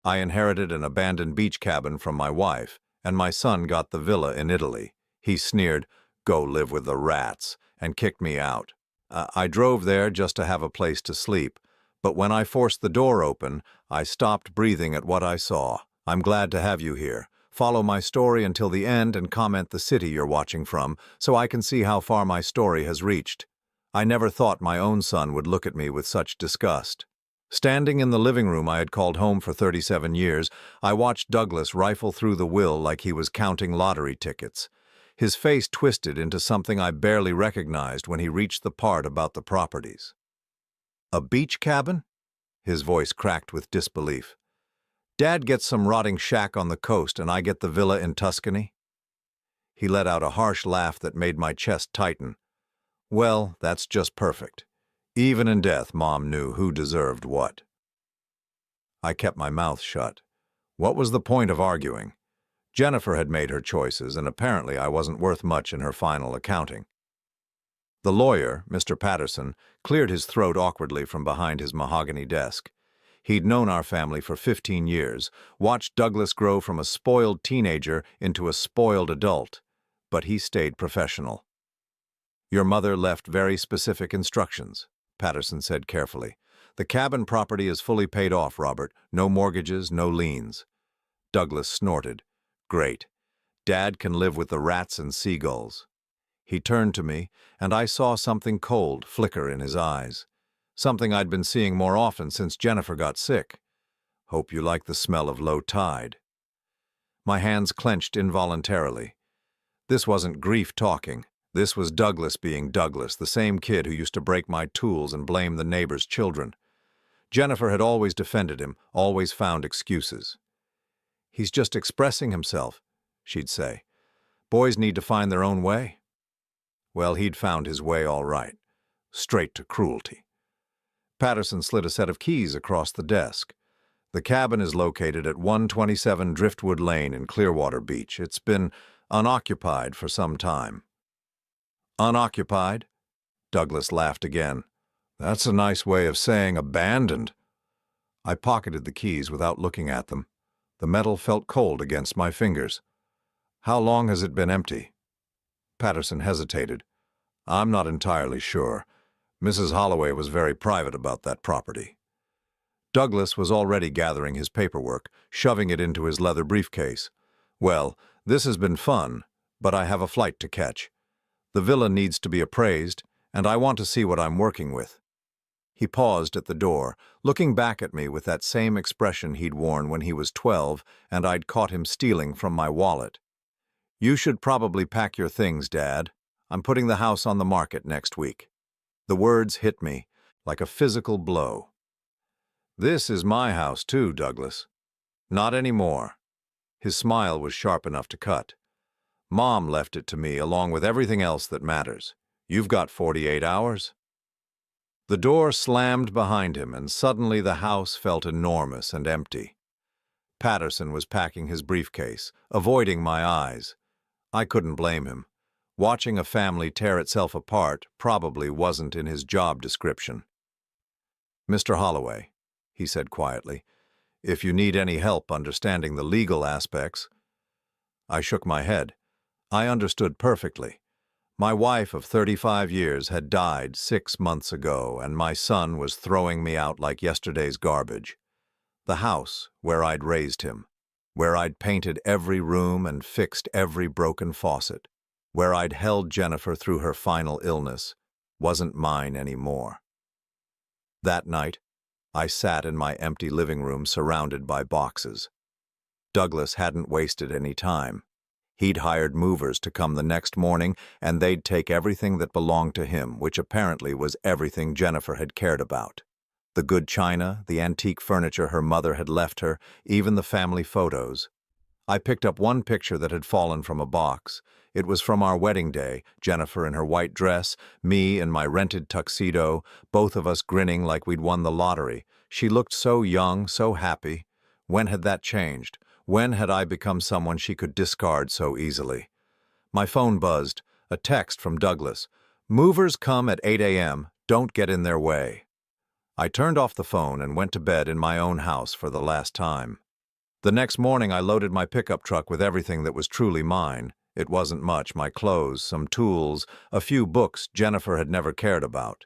I inherited an abandoned beach cabin from my wife, and my son got the villa in Italy. He sneered, "Go live with the rats," and kicked me out. I drove there just to have a place to sleep, but when I forced the door open, I stopped breathing at what I saw. I'm glad to have you here. Follow my story until the end and comment the city you're watching from, so I can see how far my story has reached. I never thought my own son would look at me with such disgust. Standing in the living room I had called home for 37 years, I watched Douglas rifle through the will like he was counting lottery tickets. His face twisted into something I barely recognized when he reached the part about the properties. "A beach cabin?" His voice cracked with disbelief. "Dad gets some rotting shack on the coast and I get the villa in Tuscany?" He let out a harsh laugh that made my chest tighten. "Well, that's just perfect. Even in death, Mom knew who deserved what." I kept my mouth shut. What was the point of arguing? Jennifer had made her choices, and apparently I wasn't worth much in her final accounting. The lawyer, Mr. Patterson, cleared his throat awkwardly from behind his mahogany desk. He'd known our family for 15 years, watched Douglas grow from a spoiled teenager into a spoiled adult, but he stayed professional. "Your mother left very specific instructions," Patterson said carefully. "The cabin property is fully paid off, Robert. No mortgages, no liens." Douglas snorted. "Great. Dad can live with the rats and seagulls." He turned to me, and I saw something cold flicker in his eyes. Something I'd been seeing more often since Jennifer got sick. "Hope you like the smell of low tide." My hands clenched involuntarily. This wasn't grief talking. This was Douglas being Douglas, the same kid who used to break my tools and blame the neighbors' children. Jennifer had always defended him, always found excuses. "He's just expressing himself," she'd say. "Boys need to find their own way." Well, he'd found his way all right. Straight to cruelty. Patterson slid a set of keys across the desk. "The cabin is located at 127 Driftwood Lane in Clearwater Beach. It's been unoccupied for some time." "Unoccupied?" Douglas laughed again. "That's a nice way of saying abandoned." I pocketed the keys without looking at them. The metal felt cold against my fingers. "How long has it been empty?" Patterson hesitated. "I'm not entirely sure. Mrs. Holloway was very private about that property." Douglas was already gathering his paperwork, shoving it into his leather briefcase. "Well, this has been fun, but I have a flight to catch. The villa needs to be appraised, and I want to see what I'm working with." He paused at the door, looking back at me with that same expression he'd worn when he was 12 and I'd caught him stealing from my wallet. "You should probably pack your things, Dad. I'm putting the house on the market next week." The words hit me like a physical blow. "This is my house too, Douglas." "Not anymore." His smile was sharp enough to cut. "Mom left it to me along with everything else that matters. You've got 48 hours. The door slammed behind him, and suddenly the house felt enormous and empty. Patterson was packing his briefcase, avoiding my eyes. I couldn't blame him. Watching a family tear itself apart probably wasn't in his job description. "Mr. Holloway," he said quietly, "if you need any help understanding the legal aspects." I shook my head. I understood perfectly. My wife of 35 years had died 6 months ago, and my son was throwing me out like yesterday's garbage. The house where I'd raised him, where I'd painted every room and fixed every broken faucet, where I'd held Jennifer through her final illness, wasn't mine anymore. That night, I sat in my empty living room surrounded by boxes. Douglas hadn't wasted any time. He'd hired movers to come the next morning, and they'd take everything that belonged to him, which apparently was everything Jennifer had cared about. The good china, the antique furniture her mother had left her, even the family photos. I picked up one picture that had fallen from a box. It was from our wedding day, Jennifer in her white dress, me in my rented tuxedo, both of us grinning like we'd won the lottery. She looked so young, so happy. When had that changed? When had I become someone she could discard so easily? My phone buzzed. A text from Douglas. "Movers come at 8 a.m. Don't get in their way." I turned off the phone and went to bed in my own house for the last time. The next morning, I loaded my pickup truck with everything that was truly mine. It wasn't much: my clothes, some tools, a few books Jennifer had never cared about.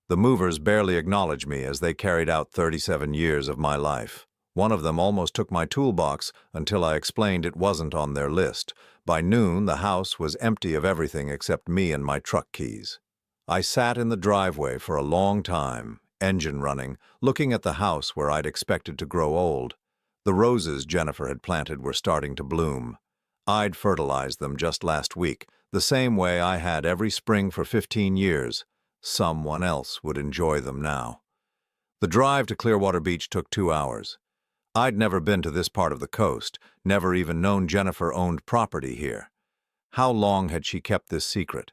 The movers barely acknowledged me as they carried out 37 years of my life. One of them almost took my toolbox until I explained it wasn't on their list. By noon, the house was empty of everything except me and my truck keys. I sat in the driveway for a long time, engine running, looking at the house where I'd expected to grow old. The roses Jennifer had planted were starting to bloom. I'd fertilized them just last week, the same way I had every spring for 15 years. Someone else would enjoy them now. The drive to Clearwater Beach took 2 hours. I'd never been to this part of the coast, never even known Jennifer owned property here. How long had she kept this secret?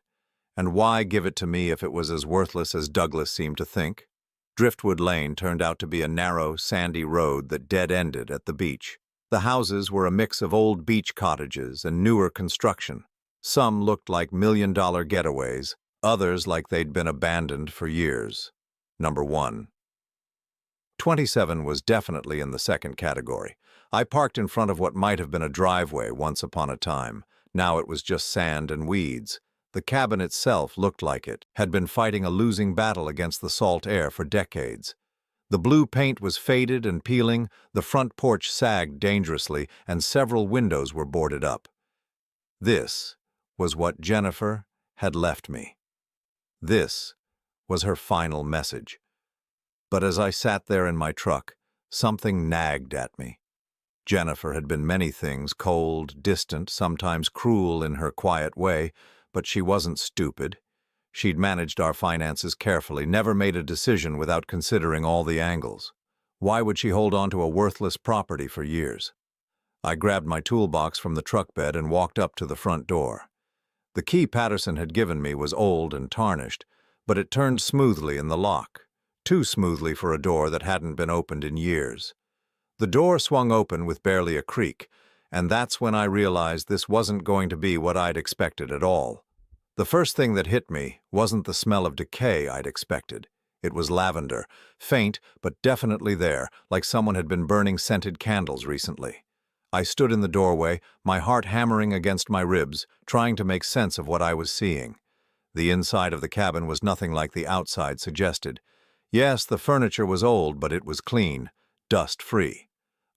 And why give it to me if it was as worthless as Douglas seemed to think? Driftwood Lane turned out to be a narrow, sandy road that dead-ended at the beach. The houses were a mix of old beach cottages and newer construction. Some looked like million-dollar getaways, others like they'd been abandoned for years. Number 1. 27 was definitely in the second category. I parked in front of what might have been a driveway once upon a time. Now it was just sand and weeds. The cabin itself looked like it had been fighting a losing battle against the salt air for decades. The blue paint was faded and peeling, the front porch sagged dangerously, and several windows were boarded up. This was what Jennifer had left me. This was her final message. But as I sat there in my truck, something nagged at me. Jennifer had been many things: cold, distant, sometimes cruel in her quiet way, but she wasn't stupid. She'd managed our finances carefully, never made a decision without considering all the angles. Why would she hold on to a worthless property for years? I grabbed my toolbox from the truck bed and walked up to the front door. The key Patterson had given me was old and tarnished, but it turned smoothly in the lock. Too smoothly for a door that hadn't been opened in years. The door swung open with barely a creak, and that's when I realized this wasn't going to be what I'd expected at all. The first thing that hit me wasn't the smell of decay I'd expected. It was lavender, faint but definitely there, like someone had been burning scented candles recently. I stood in the doorway, my heart hammering against my ribs, trying to make sense of what I was seeing. The inside of the cabin was nothing like the outside suggested. Yes, the furniture was old, but it was clean, dust-free.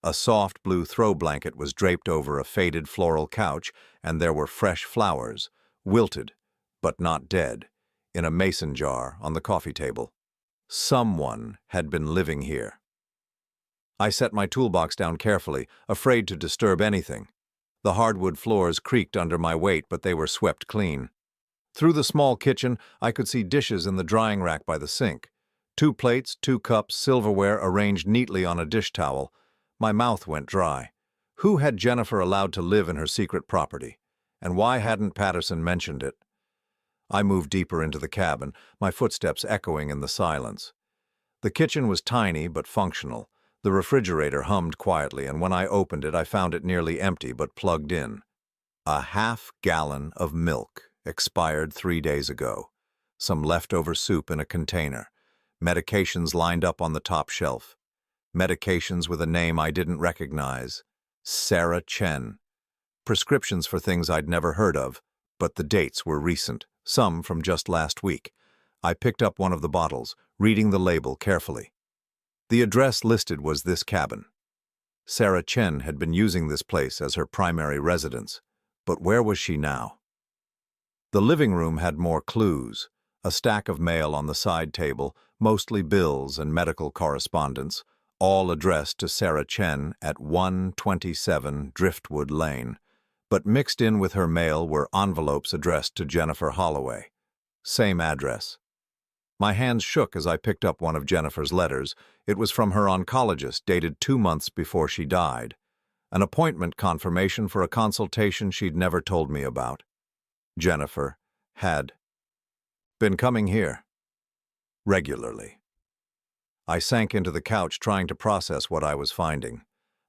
A soft blue throw blanket was draped over a faded floral couch, and there were fresh flowers, wilted, but not dead, in a mason jar on the coffee table. Someone had been living here. I set my toolbox down carefully, afraid to disturb anything. The hardwood floors creaked under my weight, but they were swept clean. Through the small kitchen, I could see dishes in the drying rack by the sink. 2 plates, 2 cups, silverware arranged neatly on a dish towel. My mouth went dry. Who had Jennifer allowed to live in her secret property? And why hadn't Patterson mentioned it? I moved deeper into the cabin, my footsteps echoing in the silence. The kitchen was tiny but functional. The refrigerator hummed quietly, and when I opened it, I found it nearly empty but plugged in. A half-gallon of milk, expired 3 days ago. Some leftover soup in a container. Medications lined up on the top shelf. Medications with a name I didn't recognize. Sarah Chen. Prescriptions for things I'd never heard of, but the dates were recent, some from just last week. I picked up one of the bottles, reading the label carefully. The address listed was this cabin. Sarah Chen had been using this place as her primary residence, but where was she now? The living room had more clues. A stack of mail on the side table, mostly bills and medical correspondence, all addressed to Sarah Chen at 127 Driftwood Lane. But mixed in with her mail were envelopes addressed to Jennifer Holloway. Same address. My hands shook as I picked up one of Jennifer's letters. It was from her oncologist, dated 2 months before she died. An appointment confirmation for a consultation she'd never told me about. Jennifer had been coming here regularly. I sank into the couch, trying to process what I was finding.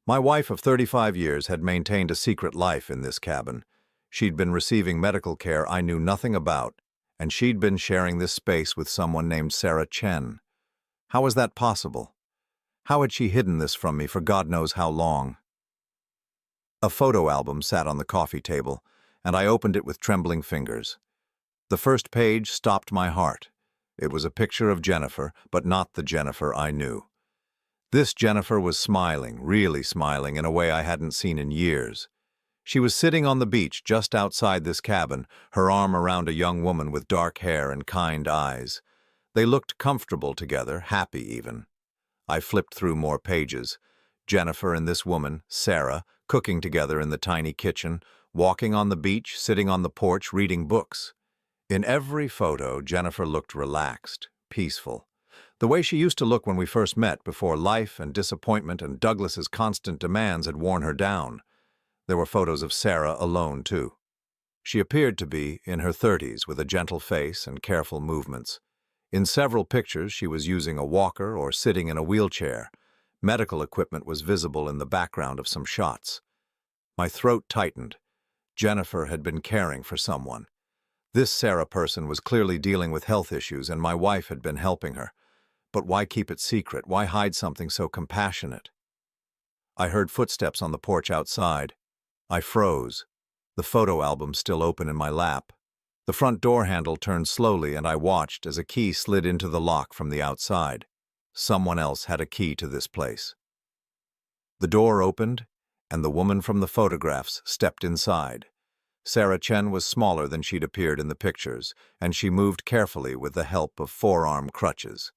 My wife of 35 years had maintained a secret life in this cabin. She'd been receiving medical care I knew nothing about, and she'd been sharing this space with someone named Sarah Chen. How was that possible? How had she hidden this from me for God knows how long? A photo album sat on the coffee table, and I opened it with trembling fingers. The first page stopped my heart. It was a picture of Jennifer, but not the Jennifer I knew. This Jennifer was smiling, really smiling, in a way I hadn't seen in years. She was sitting on the beach just outside this cabin, her arm around a young woman with dark hair and kind eyes. They looked comfortable together, happy even. I flipped through more pages. Jennifer and this woman, Sarah, cooking together in the tiny kitchen, walking on the beach, sitting on the porch, reading books. In every photo, Jennifer looked relaxed, peaceful. The way she used to look when we first met, before life and disappointment and Douglas's constant demands had worn her down. There were photos of Sarah alone, too. She appeared to be in her 30s, with a gentle face and careful movements. In several pictures, she was using a walker or sitting in a wheelchair. Medical equipment was visible in the background of some shots. My throat tightened. Jennifer had been caring for someone. This Sarah person was clearly dealing with health issues, and my wife had been helping her. But why keep it secret? Why hide something so compassionate? I heard footsteps on the porch outside. I froze, the photo album still open in my lap. The front door handle turned slowly, and I watched as a key slid into the lock from the outside. Someone else had a key to this place. The door opened, and the woman from the photographs stepped inside. Sarah Chen was smaller than she'd appeared in the pictures, and she moved carefully with the help of forearm crutches.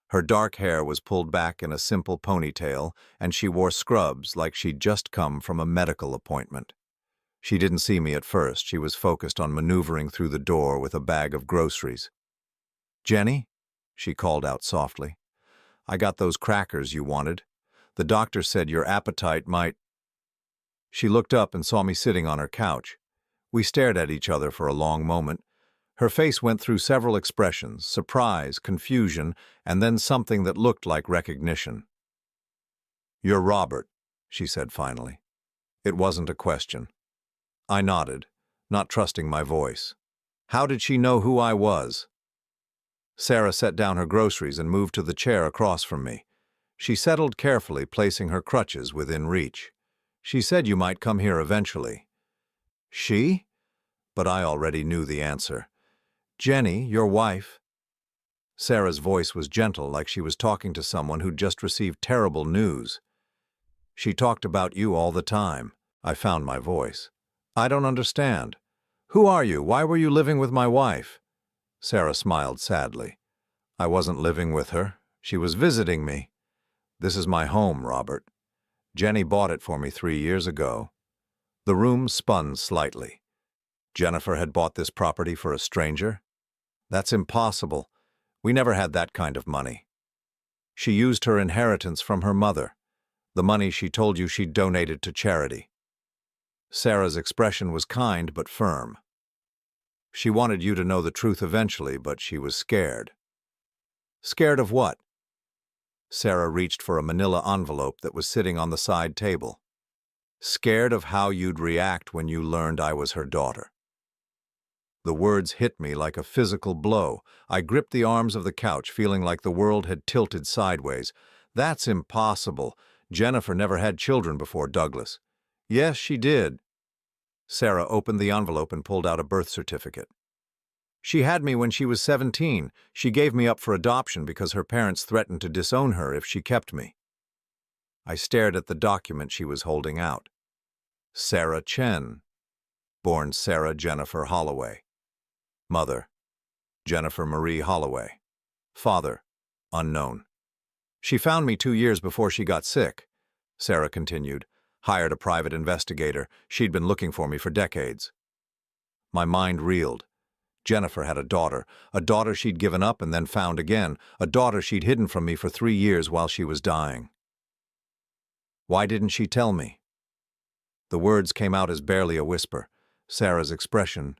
Her dark hair was pulled back in a simple ponytail, and she wore scrubs like she'd just come from a medical appointment. She didn't see me at first. She was focused on maneuvering through the door with a bag of groceries. "Jenny?" she called out softly. "I got those crackers you wanted. The doctor said your appetite might—" She looked up and saw me sitting on her couch. We stared at each other for a long moment. Her face went through several expressions: surprise, confusion, and then something that looked like recognition. "You're Robert," she said finally. It wasn't a question. I nodded, not trusting my voice. How did she know who I was? Sarah set down her groceries and moved to the chair across from me. She settled carefully, placing her crutches within reach. "She said you might come here eventually." "She?" But I already knew the answer. "Jenny, your wife." Sarah's voice was gentle, like she was talking to someone who'd just received terrible news. "She talked about you all the time." I found my voice. "I don't understand. Who are you? Why were you living with my wife?" Sarah smiled sadly. "I wasn't living with her. She was visiting me. This is my home, Robert. Jenny bought it for me 3 years ago." The room spun slightly. Jennifer had bought this property for a stranger? That's impossible. We never had that kind of money. She used her inheritance from her mother, the money she told you she'd donated to charity. Sarah's expression was kind but firm. "She wanted you to know the truth eventually, but she was scared." "Scared of what?" Sarah reached for a manila envelope that was sitting on the side table. "Scared of how you'd react when you learned I was her daughter." The words hit me like a physical blow. I gripped the arms of the couch, feeling like the world had tilted sideways. "That's impossible. Jennifer never had children before Douglas." "Yes, she did." Sarah opened the envelope and pulled out a birth certificate. "She had me when she was 17. She gave me up for adoption because her parents threatened to disown her if she kept me." I stared at the document she was holding out. Sarah Chen, born Sarah Jennifer Holloway. Mother, Jennifer Marie Holloway. Father, unknown. "She found me 2 years before she got sick," Sarah continued. "Hired a private investigator. She'd been looking for me for decades." My mind reeled. Jennifer had a daughter she'd given up and then found again, a daughter she'd hidden from me for 3 years while she was dying. Why didn't she tell me? The words came out as barely a whisper. Sarah's expression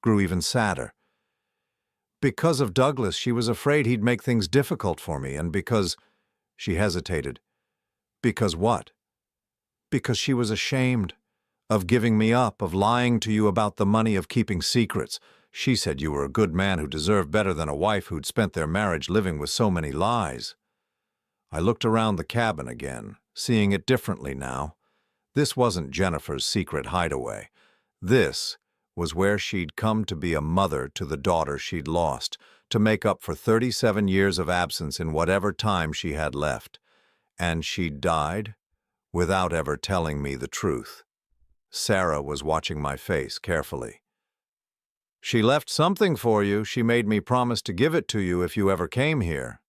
grew even sadder. "Because of Douglas, she was afraid he'd make things difficult for me, and because—" She hesitated. "Because what?" "Because she was ashamed of giving me up, of lying to you about the money, of keeping secrets. She said you were a good man who deserved better than a wife who'd spent their marriage living with so many lies." I looked around the cabin again, seeing it differently now. This wasn't Jennifer's secret hideaway. This was where she'd come to be a mother to the daughter she'd lost, to make up for 37 years of absence in whatever time she had left. And she'd died without ever telling me the truth. Sarah was watching my face carefully. "She left something for you. She made me promise to give it to you if you ever came here."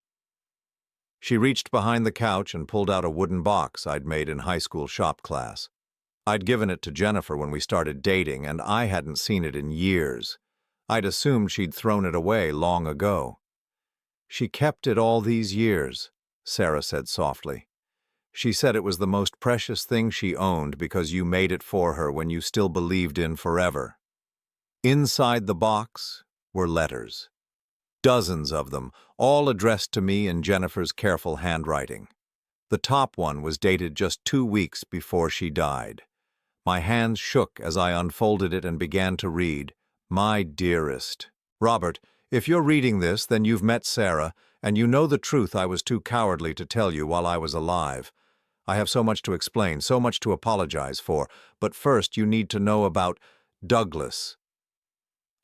She reached behind the couch and pulled out a wooden box I'd made in high school shop class. I'd given it to Jennifer when we started dating, and I hadn't seen it in years. I'd assumed she'd thrown it away long ago. "She kept it all these years," Sarah said softly. "She said it was the most precious thing she owned because you made it for her when you still believed in forever." Inside the box were letters. Dozens of them, all addressed to me in Jennifer's careful handwriting. The top one was dated just 2 weeks before she died. My hands shook as I unfolded it and began to read. "My dearest Robert, if you're reading this, then you've met Sarah, and you know the truth I was too cowardly to tell you while I was alive. I have so much to explain, so much to apologize for, but first you need to know about Douglas."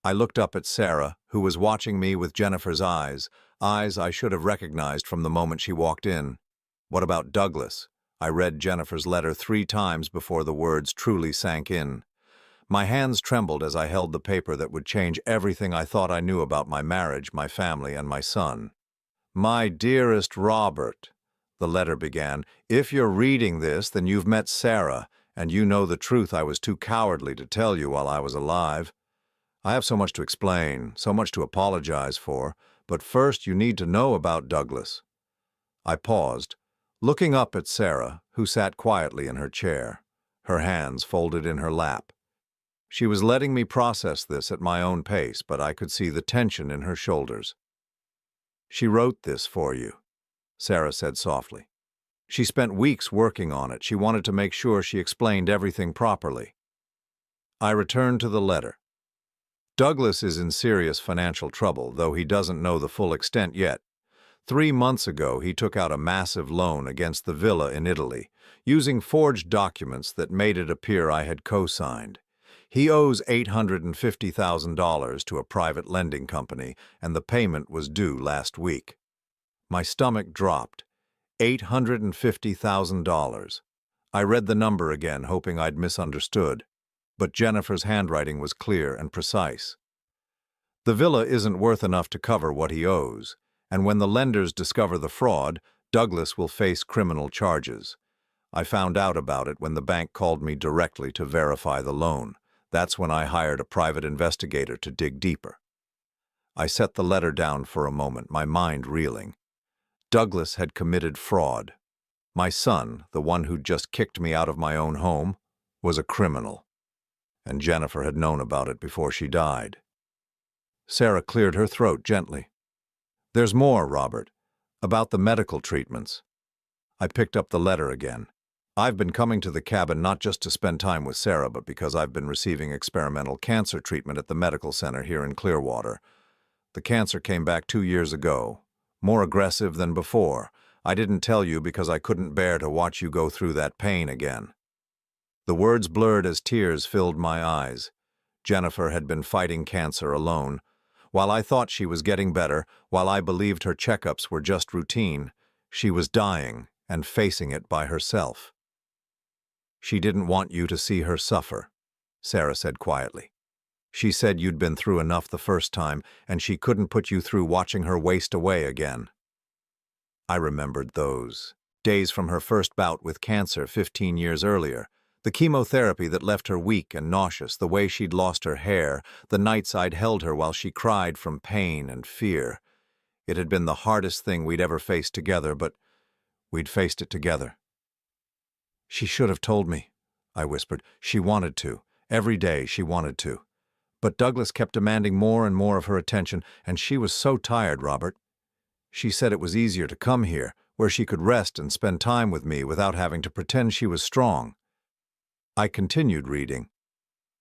I looked up at Sarah, who was watching me with Jennifer's eyes I should have recognized from the moment she walked in. "What about Douglas?" I read Jennifer's letter 3 times before the words truly sank in. My hands trembled as I held the paper that would change everything I thought I knew about my marriage, my family, and my son. "My dearest Robert," the letter began, "if you're reading this, then you've met Sarah, and you know the truth I was too cowardly to tell you while I was alive. I have so much to explain, so much to apologize for, but first you need to know about Douglas." I paused, looking up at Sarah, who sat quietly in her chair, her hands folded in her lap. She was letting me process this at my own pace, but I could see the tension in her shoulders. "She wrote this for you," Sarah said softly. "She spent weeks working on it. She wanted to make sure she explained everything properly." I returned to the letter. "Douglas is in serious financial trouble, though he doesn't know the full extent yet. 3 months ago, he took out a massive loan against the villa in Italy, using forged documents that made it appear I had co-signed. He owes $850,000 to a private lending company, and the payment was due last week." My stomach dropped. $850,000. I read the number again, hoping I'd misunderstood. But Jennifer's handwriting was clear and precise. "The villa isn't worth enough to cover what he owes, and when the lenders discover the fraud, Douglas will face criminal charges. I found out about it when the bank called me directly to verify the loan. That's when I hired a private investigator to dig deeper." I set the letter down for a moment, my mind reeling. Douglas had committed fraud. My son, the one who'd just kicked me out of my own home, was a criminal. And Jennifer had known about it before she died. Sarah cleared her throat gently. "There's more, Robert, about the medical treatments." I picked up the letter again. "I've been coming to the cabin not just to spend time with Sarah, but because I've been receiving experimental cancer treatment at the medical center here in Clearwater. The cancer came back 2 years ago, more aggressive than before. I didn't tell you because I couldn't bear to watch you go through that pain again." The words blurred as tears filled my eyes. Jennifer had been fighting cancer alone. While I thought she was getting better, while I believed her checkups were just routine, she was dying and facing it by herself. "She didn't want you to see her suffer," Sarah said quietly. "She said you'd been through enough the first time, and she couldn't put you through watching her waste away again." I remembered those days from her first bout with cancer 15 years earlier. The chemotherapy that left her weak and nauseous, the way she'd lost her hair, the nights I'd held her while she cried from pain and fear. It had been the hardest thing we'd ever faced together, but we'd faced it together. "She should have told me," I whispered. "She wanted to. Every day she wanted to. But Douglas kept demanding more and more of her attention, and she was so tired, Robert. She said it was easier to come here, where she could rest and spend time with me without having to pretend she was strong." I continued reading.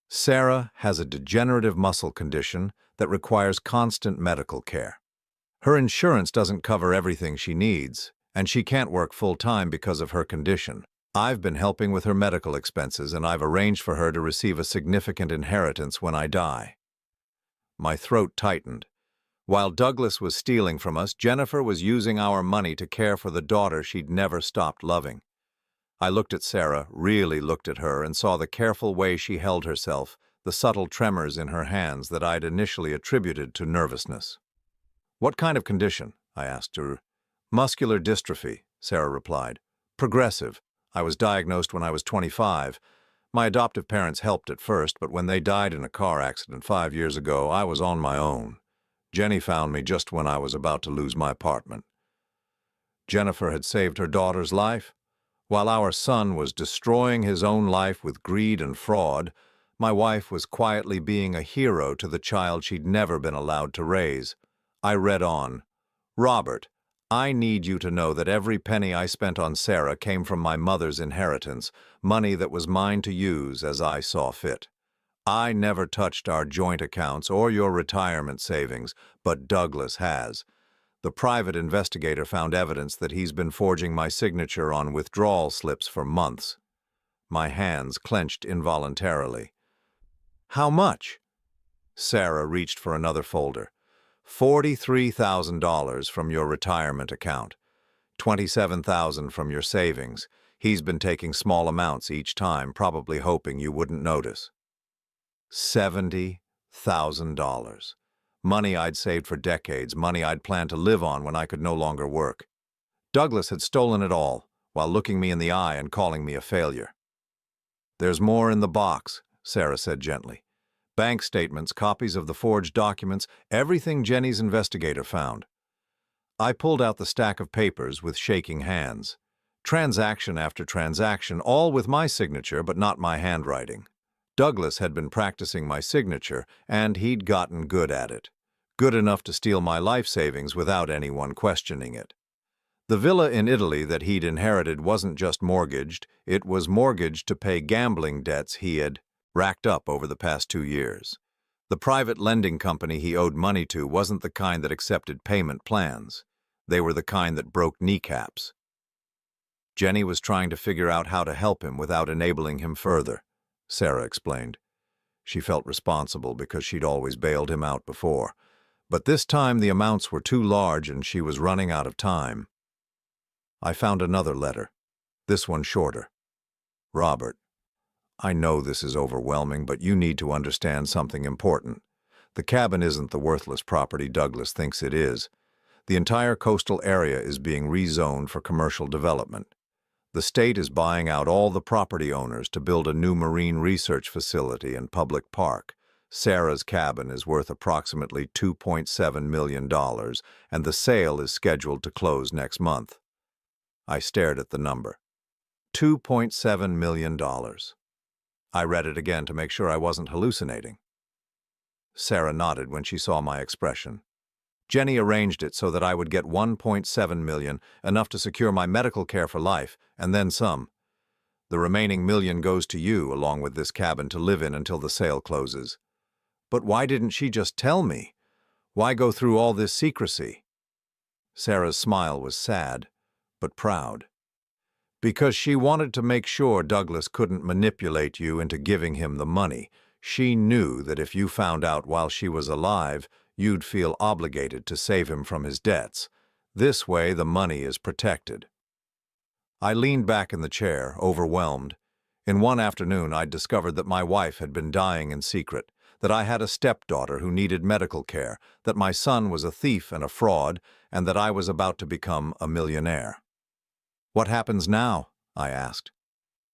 "Sarah has a degenerative muscle condition that requires constant medical care. Her insurance doesn't cover everything she needs, and she can't work full-time because of her condition. I've been helping with her medical expenses, and I've arranged for her to receive a significant inheritance when I die. My throat tightened. While Douglas was stealing from us, Jennifer was using our money to care for the daughter she'd never stopped loving. I looked at Sarah, really looked at her, and saw the careful way she held herself, the subtle tremors in her hands that I'd initially attributed to nervousness. "What kind of condition?" I asked her. "Muscular dystrophy," Sarah replied. "Progressive. I was diagnosed when I was 25. My adoptive parents helped at first, but when they died in a car accident 5 years ago, I was on my own. Jenny found me just when I was about to lose my apartment." Jennifer had saved her daughter's life. While our son was destroying his own life with greed and fraud, my wife was quietly being a hero to the child she'd never been allowed to raise. I read on. "Robert, I need you to know that every penny I spent on Sarah came from my mother's inheritance, money that was mine to use as I saw fit. I never touched our joint accounts or your retirement savings, but Douglas has. The private investigator found evidence that he's been forging my signature on withdrawal slips for months." My hands clenched involuntarily. "How much?" Sarah reached for another folder. $43,000 from your retirement account. $27,000 from your savings. He's been taking small amounts each time, probably hoping you wouldn't notice. $70,000. Money I'd saved for decades, money I'd planned to live on when I could no longer work. Douglas had stolen it all, while looking me in the eye and calling me a failure. "There's more in the box," Sarah said gently. "Bank statements, copies of the forged documents, everything Jenny's investigator found." I pulled out the stack of papers with shaking hands. Transaction after transaction, all with my signature, but not my handwriting. Douglas had been practicing my signature, and he'd gotten good at it. Good enough to steal my life savings without anyone questioning it. The villa in Italy that he'd inherited wasn't just mortgaged, it was mortgaged to pay gambling debts he had racked up over the past 2 years. The private lending company he owed money to wasn't the kind that accepted payment plans. They were the kind that broke kneecaps. Jenny was trying to figure out how to help him without enabling him further, Sarah explained. She felt responsible because she'd always bailed him out before. But this time the amounts were too large and she was running out of time. I found another letter, this one shorter. "Robert, I know this is overwhelming, but you need to understand something important. The cabin isn't the worthless property Douglas thinks it is. The entire coastal area is being rezoned for commercial development. The state is buying out all the property owners to build a new marine research facility and public park. Sarah's cabin is worth approximately $2.7 million, and the sale is scheduled to close next month." I stared at the number. $2.7 million. I read it again to make sure I wasn't hallucinating. Sarah nodded when she saw my expression. "Jenny arranged it so that I would get $1.7 million, enough to secure my medical care for life, and then some. The remaining million goes to you, along with this cabin to live in until the sale closes." "But why didn't she just tell me? Why go through all this secrecy?" Sarah's smile was sad, but proud. "Because she wanted to make sure Douglas couldn't manipulate you into giving him the money. She knew that if you found out while she was alive, you'd feel obligated to save him from his debts. This way, the money is protected." I leaned back in the chair, overwhelmed. In one afternoon, I'd discovered that my wife had been dying in secret, that I had a stepdaughter who needed medical care, that my son was a thief and a fraud, and that I was about to become a millionaire. "What happens now?" I asked.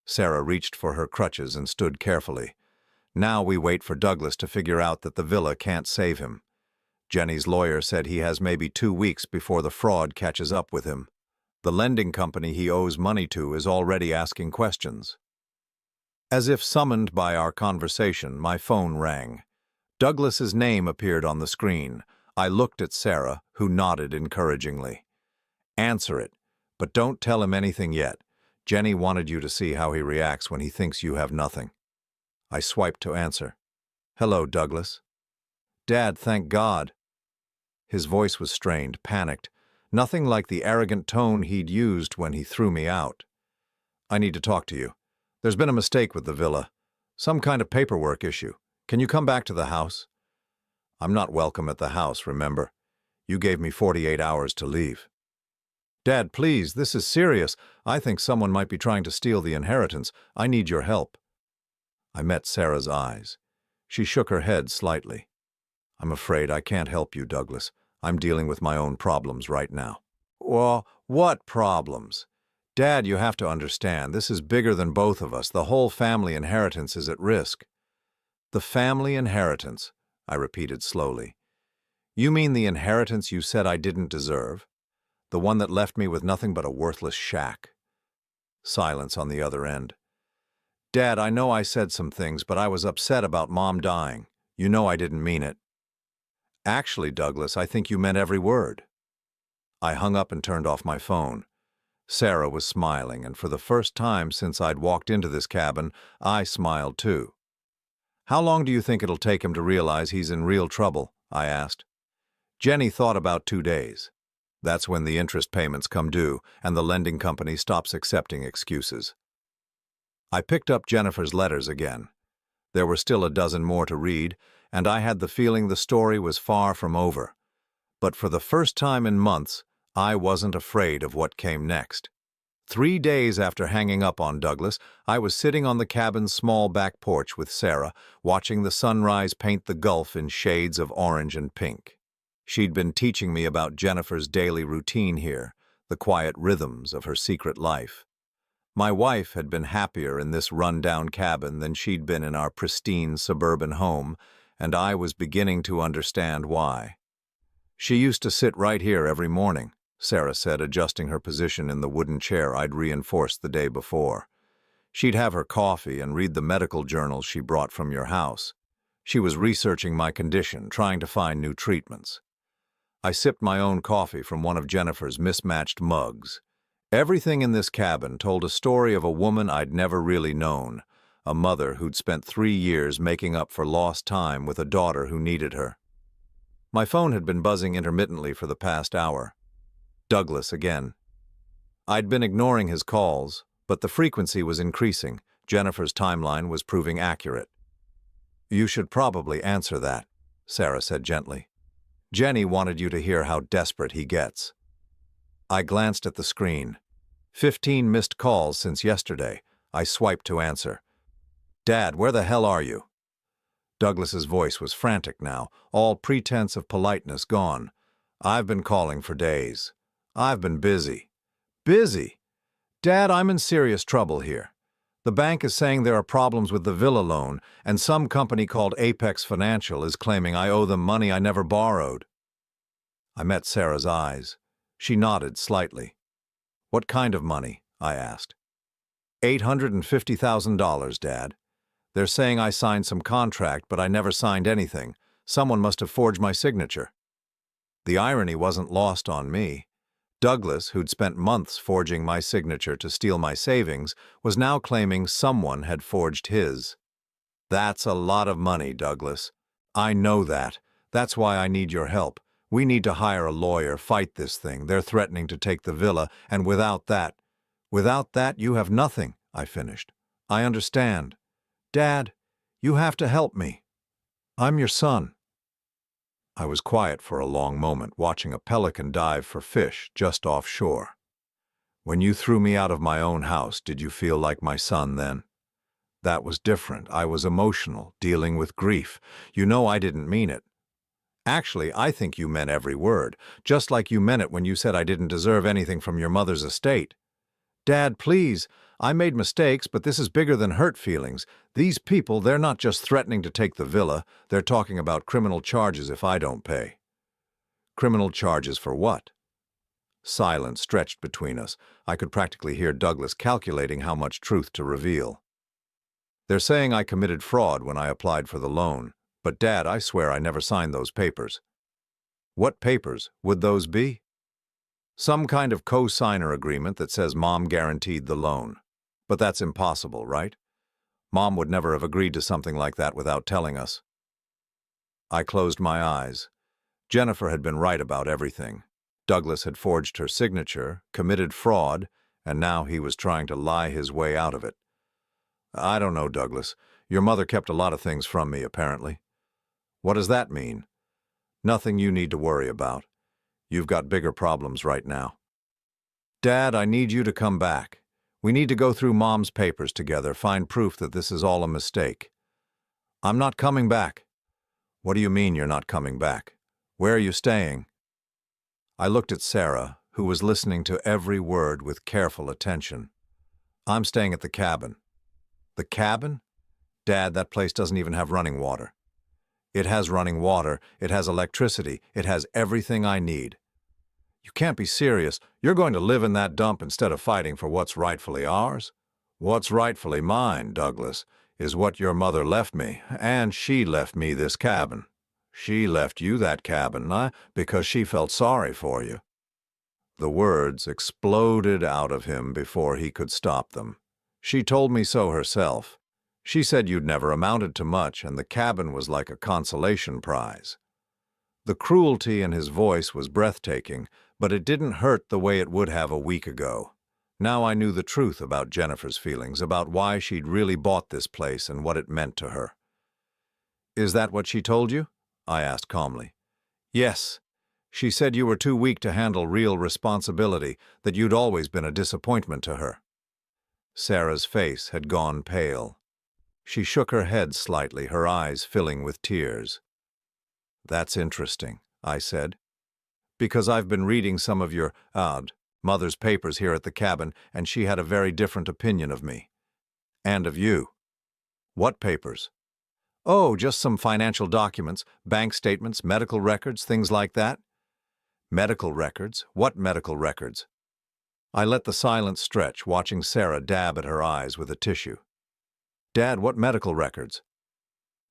Sarah reached for her crutches and stood carefully. "Now we wait for Douglas to figure out that the villa can't save him. Jenny's lawyer said he has maybe 2 weeks before the fraud catches up with him. The lending company he owes money to is already asking questions." As if summoned by our conversation, my phone rang. Douglas's name appeared on the screen. I looked at Sarah, who nodded encouragingly. "Answer it, but don't tell him anything yet. Jenny wanted you to see how he reacts when he thinks you have nothing." I swiped to answer. "Hello, Douglas." "Dad, thank God." His voice was strained, panicked, nothing like the arrogant tone he'd used when he threw me out. I need to talk to you. There's been a mistake with the villa. Some kind of paperwork issue. Can you come back to the house? I'm not welcome at the house, remember? You gave me 48 hours to leave. Dad, please, this is serious. I think someone might be trying to steal the inheritance. I need your help. I met Sarah's eyes. She shook her head slightly. I'm afraid I can't help you, Douglas. I'm dealing with my own problems right now. Well, what problems? Dad, you have to understand, this is bigger than both of us. The whole family inheritance is at risk. The family inheritance, I repeated slowly. You mean the inheritance you said I didn't deserve? The one that left me with nothing but a worthless shack? Silence on the other end. Dad, I know I said some things, but I was upset about Mom dying. You know I didn't mean it. Actually, Douglas, I think you meant every word. I hung up and turned off my phone. Sarah was smiling, and for the first time since I'd walked into this cabin, I smiled too. How long do you think it'll take him to realize he's in real trouble? I asked. Jenny thought about 2 days. That's when the interest payments come due and the lending company stops accepting excuses. I picked up Jennifer's letters again. There were still a dozen more to read, and I had the feeling the story was far from over. But for the first time in months, I wasn't afraid of what came next. 3 days after hanging up on Douglas, I was sitting on the cabin's small back porch with Sarah, watching the sunrise paint the gulf in shades of orange and pink. She'd been teaching me about Jennifer's daily routine here, the quiet rhythms of her secret life. My wife had been happier in this run-down cabin than she'd been in our pristine suburban home, and I was beginning to understand why. She used to sit right here every morning, Sarah said, adjusting her position in the wooden chair I'd reinforced the day before. She'd have her coffee and read the medical journals she brought from your house. She was researching my condition, trying to find new treatments. I sipped my own coffee from one of Jennifer's mismatched mugs. Everything in this cabin told a story of a woman I'd never really known, a mother who'd spent 3 years making up for lost time with a daughter who needed her. My phone had been buzzing intermittently for the past hour. Douglas again. I'd been ignoring his calls, but the frequency was increasing. Jennifer's timeline was proving accurate. You should probably answer that, Sarah said gently. Jenny wanted you to hear how desperate he gets. I glanced at the screen. 15 missed calls since yesterday. I swiped to answer. Dad, where the hell are you? Douglas's voice was frantic now, all pretense of politeness gone. I've been calling for days. I've been busy. Busy? Dad, I'm in serious trouble here. The bank is saying there are problems with the villa loan, and some company called Apex Financial is claiming I owe them money I never borrowed. I met Sarah's eyes. She nodded slightly. What kind of money? I asked. $850,000, Dad. They're saying I signed some contract, but I never signed anything. Someone must have forged my signature. The irony wasn't lost on me. Douglas, who'd spent months forging my signature to steal my savings, was now claiming someone had forged his. That's a lot of money, Douglas. I know that. That's why I need your help. We need to hire a lawyer, fight this thing. They're threatening to take the villa, and without that, you have nothing, I finished. I understand. Dad, you have to help me. I'm your son. I was quiet for a long moment, watching a pelican dive for fish just offshore. When you threw me out of my own house, did you feel like my son then? That was different. I was emotional, dealing with grief. You know I didn't mean it. Actually, I think you meant every word, just like you meant it when you said I didn't deserve anything from your mother's estate. Dad, please, I made mistakes, but this is bigger than hurt feelings. These people, they're not just threatening to take the villa, they're talking about criminal charges if I don't pay. Criminal charges for what? Silence stretched between us. I could practically hear Douglas calculating how much truth to reveal. They're saying I committed fraud when I applied for the loan. But, Dad, I swear I never signed those papers. What papers would those be? Some kind of co-signer agreement that says Mom guaranteed the loan. But that's impossible, right? Mom would never have agreed to something like that without telling us. I closed my eyes. Jennifer had been right about everything. Douglas had forged her signature, committed fraud, and now he was trying to lie his way out of it. I don't know, Douglas. Your mother kept a lot of things from me, apparently. What does that mean? Nothing you need to worry about. You've got bigger problems right now. Dad, I need you to come back. We need to go through Mom's papers together, find proof that this is all a mistake. I'm not coming back. What do you mean you're not coming back? Where are you staying? I looked at Sarah, who was listening to every word with careful attention. I'm staying at the cabin. The cabin? Dad, that place doesn't even have running water. It has running water, it has electricity, it has everything I need. You can't be serious. You're going to live in that dump instead of fighting for what's rightfully ours? What's rightfully mine, Douglas, is what your mother left me, and she left me this cabin. She left you that cabin, because she felt sorry for you. The words exploded out of him before he could stop them. She told me so herself. She said you'd never amounted to much, and the cabin was like a consolation prize. The cruelty in his voice was breathtaking, but it didn't hurt the way it would have a week ago. Now I knew the truth about Jennifer's feelings, about why she'd really bought this place and what it meant to her. Is that what she told you? I asked calmly. Yes. She said you were too weak to handle real responsibility, that you'd always been a disappointment to her. Sarah's face had gone pale. She shook her head slightly, her eyes filling with tears. That's interesting, I said, because I've been reading some of your, mother's papers here at the cabin, and she had a very different opinion of me. And of you. What papers? Oh, just some financial documents, bank statements, medical records, things like that. Medical records? What medical records? I let the silence stretch, watching Sarah dab at her eyes with a tissue. Dad, what medical records?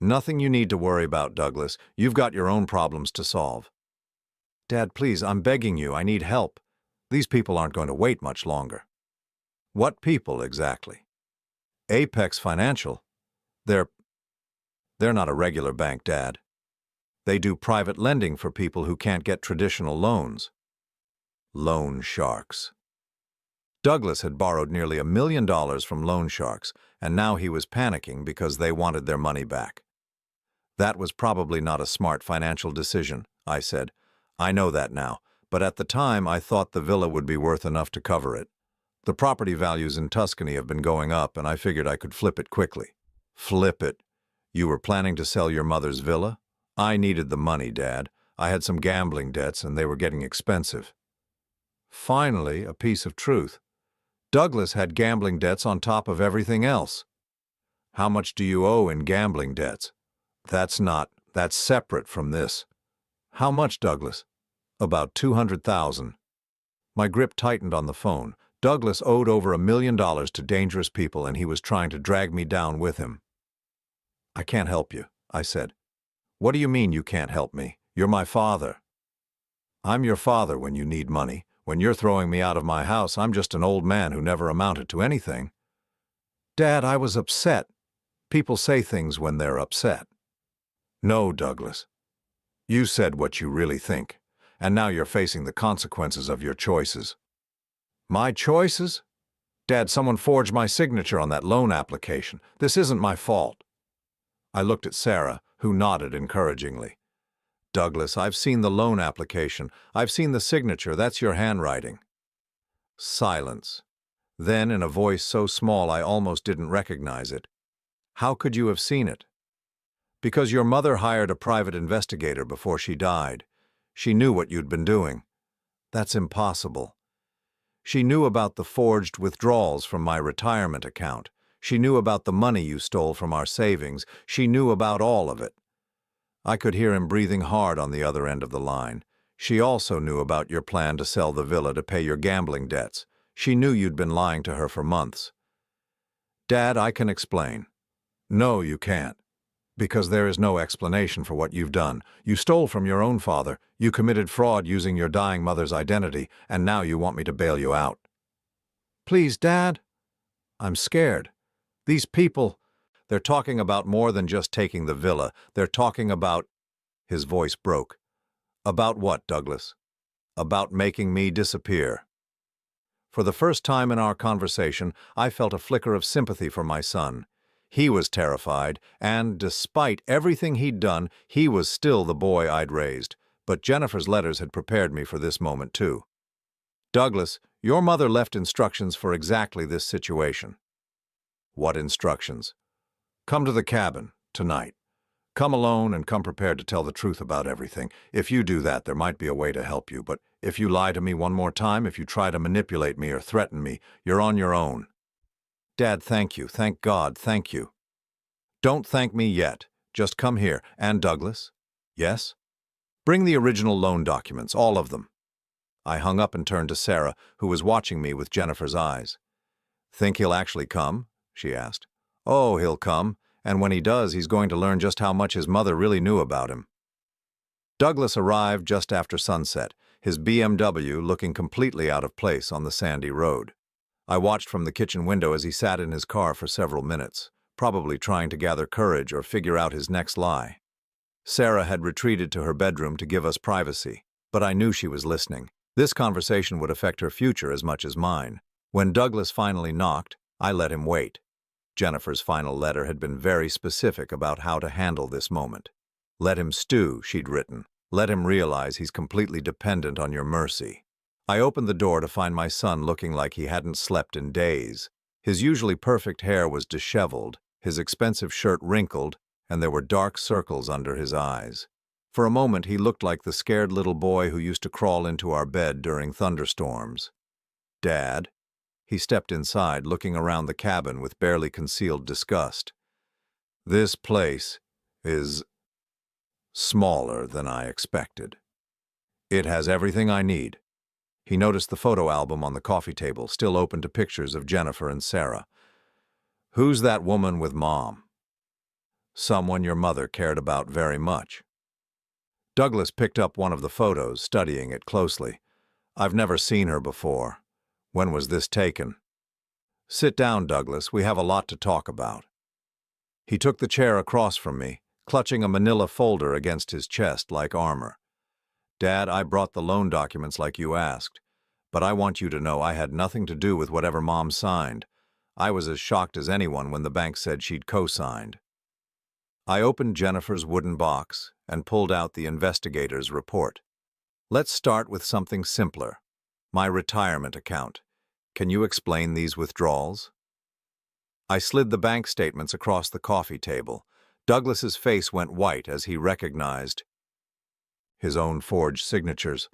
Nothing you need to worry about, Douglas. You've got your own problems to solve. Dad, please, I'm begging you, I need help. These people aren't going to wait much longer. What people, exactly? Apex Financial. They're not a regular bank, Dad. They do private lending for people who can't get traditional loans. Loan sharks. Douglas had borrowed nearly $1 million from loan sharks, and now he was panicking because they wanted their money back. That was probably not a smart financial decision, I said. I know that now, but at the time I thought the villa would be worth enough to cover it. The property values in Tuscany have been going up, and I figured I could flip it quickly. Flip it? You were planning to sell your mother's villa? I needed the money, Dad. I had some gambling debts, and they were getting expensive. Finally, a piece of truth. Douglas had gambling debts on top of everything else. How much do you owe in gambling debts? That's separate from this. How much, Douglas? About $200,000. My grip tightened on the phone. Douglas owed over $1 million to dangerous people, and he was trying to drag me down with him. I can't help you, I said. What do you mean you can't help me? You're my father. I'm your father when you need money. When you're throwing me out of my house, I'm just an old man who never amounted to anything. Dad, I was upset. People say things when they're upset. No, Douglas. You said what you really think, and now you're facing the consequences of your choices. My choices? Dad, someone forged my signature on that loan application. This isn't my fault. I looked at Sarah, who nodded encouragingly. Douglas, I've seen the loan application. I've seen the signature. That's your handwriting. Silence. Then, in a voice so small I almost didn't recognize it. How could you have seen it? Because your mother hired a private investigator before she died. She knew what you'd been doing. That's impossible. She knew about the forged withdrawals from my retirement account. She knew about the money you stole from our savings. She knew about all of it. I could hear him breathing hard on the other end of the line. She also knew about your plan to sell the villa to pay your gambling debts. She knew you'd been lying to her for months. Dad, I can explain. No, you can't. Because there is no explanation for what you've done. You stole from your own father, you committed fraud using your dying mother's identity, and now you want me to bail you out. Please, Dad. I'm scared. These people, they're talking about more than just taking the villa. They're talking about... His voice broke. About what, Douglas? About making me disappear. For the first time in our conversation, I felt a flicker of sympathy for my son. He was terrified, and despite everything he'd done, he was still the boy I'd raised. But Jennifer's letters had prepared me for this moment, too. Douglas, your mother left instructions for exactly this situation. What instructions? Come to the cabin, tonight. Come alone and come prepared to tell the truth about everything. If you do that, there might be a way to help you, but if you lie to me one more time, if you try to manipulate me or threaten me, you're on your own. Dad, thank you. Thank God, thank you. Don't thank me yet. Just come here. And Douglas? Yes? Bring the original loan documents, all of them. I hung up and turned to Sarah, who was watching me with Jennifer's eyes. Think he'll actually come? She asked. Oh, he'll come, and when he does, he's going to learn just how much his mother really knew about him. Douglas arrived just after sunset, his BMW looking completely out of place on the sandy road. I watched from the kitchen window as he sat in his car for several minutes, probably trying to gather courage or figure out his next lie. Sarah had retreated to her bedroom to give us privacy, but I knew she was listening. This conversation would affect her future as much as mine. When Douglas finally knocked, I let him wait. Jennifer's final letter had been very specific about how to handle this moment. Let him stew, she'd written. Let him realize he's completely dependent on your mercy. I opened the door to find my son looking like he hadn't slept in days. His usually perfect hair was disheveled, his expensive shirt wrinkled, and there were dark circles under his eyes. For a moment, he looked like the scared little boy who used to crawl into our bed during thunderstorms. Dad? He stepped inside, looking around the cabin with barely concealed disgust. This place is smaller than I expected. It has everything I need. He noticed the photo album on the coffee table, still open to pictures of Jennifer and Sarah. Who's that woman with Mom? Someone your mother cared about very much. Douglas picked up one of the photos, studying it closely. I've never seen her before. When was this taken? Sit down, Douglas. We have a lot to talk about. He took the chair across from me, clutching a manila folder against his chest like armor. Dad, I brought the loan documents like you asked, but I want you to know I had nothing to do with whatever Mom signed. I was as shocked as anyone when the bank said she'd co-signed. I opened Jennifer's wooden box and pulled out the investigator's report. Let's start with something simpler. My retirement account. Can you explain these withdrawals? I slid the bank statements across the coffee table. Douglas's face went white as he recognized his own forged signatures.